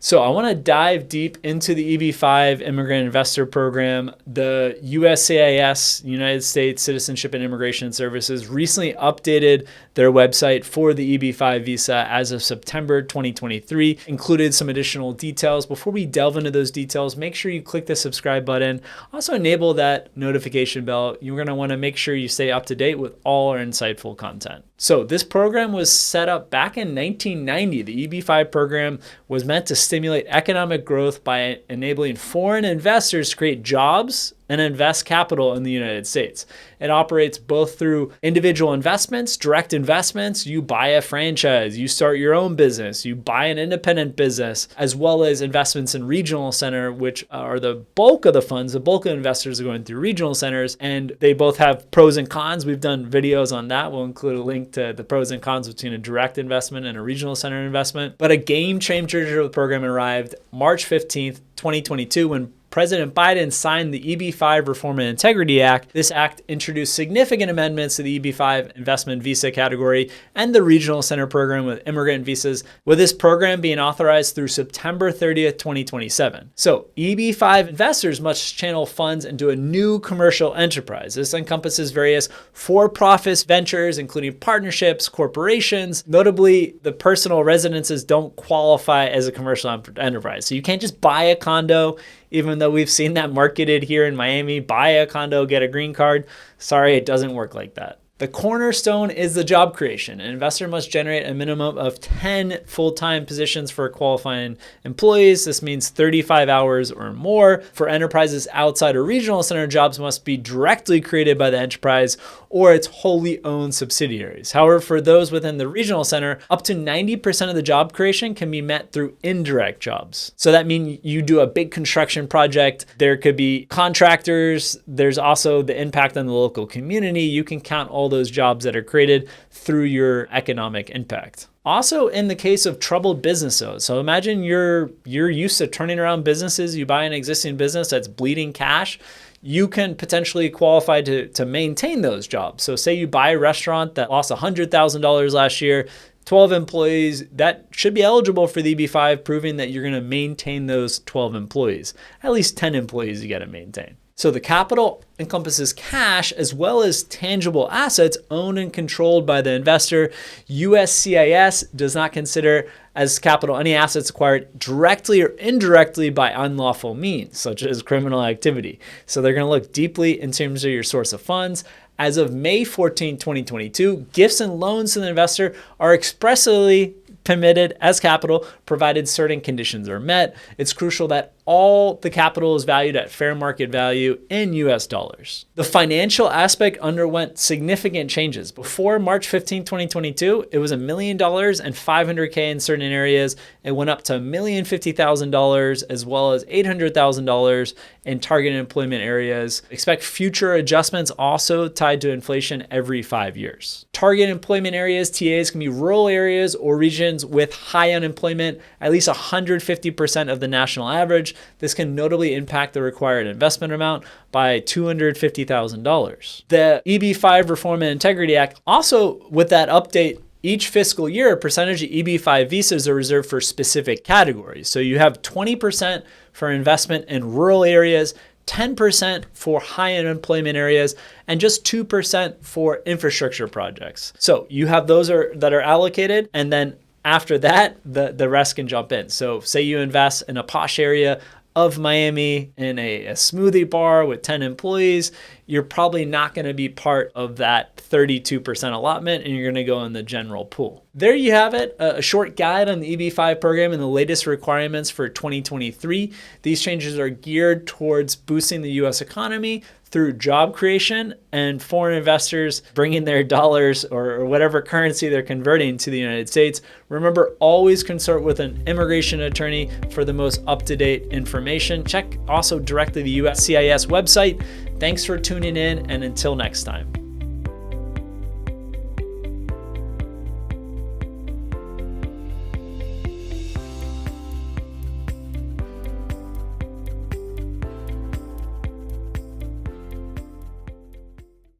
So I want to dive deep into the EB5 Immigrant Investor Program. The USCIS, United States Citizenship and Immigration Services, recently updated their website for the EB5 visa as of September 2023, included some additional details. Before we delve into those details, make sure you click the subscribe button. Also enable that notification bell. You're going to want to make sure you stay up to date with all our insightful content. So this program was set up back in 1990. The EB5 program was meant to stimulate economic growth by enabling foreign investors to create jobs and invest capital in the United States. It operates both through individual investments, direct investments. You buy a franchise, you start your own business, you buy an independent business, as well as investments in regional center, which are the bulk of the funds. The bulk of investors are going through regional centers, and they both have pros and cons. We've done videos on that. We'll include a link to the pros and cons between a direct investment and a regional center investment. But a game changer of the program arrived March 15th, 2022, when President Biden signed the EB5 Reform and Integrity Act. This act introduced significant amendments to the EB5 investment visa category and the regional center program with immigrant visas, with this program being authorized through September 30th, 2027. So EB5 investors must channel funds into a new commercial enterprise. This encompasses various for-profit ventures, including partnerships, corporations. Notably, the personal residences don't qualify as a commercial enterprise. So you can't just buy a condo, even though we've seen that marketed here in Miami, buy a condo, get a green card. Sorry, it doesn't work like that. The cornerstone is the job creation. An investor must generate a minimum of 10 full-time positions for qualifying employees. This means 35 hours or more. For enterprises outside a regional center, jobs must be directly created by the enterprise or its wholly owned subsidiaries. However, for those within the regional center, up to 90% of the job creation can be met through indirect jobs. So that means you do a big construction project. There could be contractors. There's also the impact on the local community. You can count all those jobs that are created through your economic impact. Also, in the case of troubled business owners, so imagine you're used to turning around businesses. You buy an existing business that's bleeding cash. You can potentially qualify to maintain those jobs. So say you buy a restaurant that lost $100,000 last year, 12 employees, that should be eligible for the EB5, proving that you're going to maintain those 12 employees. At least 10 employees you got to maintain. So the capital encompasses cash as well as tangible assets owned and controlled by the investor. USCIS does not consider as capital any assets acquired directly or indirectly by unlawful means, such as criminal activity. So they're going to look deeply in terms of your source of funds. As of May 14, 2022, gifts and loans to the investor are expressly permitted as capital, provided certain conditions are met. It's crucial that all the capital is valued at fair market value in US dollars. The financial aspect underwent significant changes. Before March 15, 2022, it was $1 million and $500K in certain areas. It went up to $1,050,000 as well as $800,000 in targeted employment areas. Expect future adjustments also tied to inflation every 5 years. Target employment areas, TAs, can be rural areas or regions with high unemployment, at least 150% of the national average. This can notably impact the required investment amount by $250,000. The EB5 Reform and Integrity Act also, with that update, each fiscal year, a percentage of EB5 visas are reserved for specific categories. So you have 20% for investment in rural areas, 10% for high unemployment areas, and just 2% for infrastructure projects. So you have those that are allocated, and then after that, the rest can jump in. So say you invest in a posh area of Miami in a smoothie bar with 10 employees, you're probably not going to be part of that 32% allotment, and you're going to go in the general pool. There you have it, a short guide on the EB5 program and the latest requirements for 2023. These changes are geared towards boosting the U.S. economy through job creation and foreign investors bringing their dollars or whatever currency they're converting to the United States. Remember, always consult with an immigration attorney for the most up-to-date information. Check also directly the USCIS website. Thanks for tuning in, and until next time.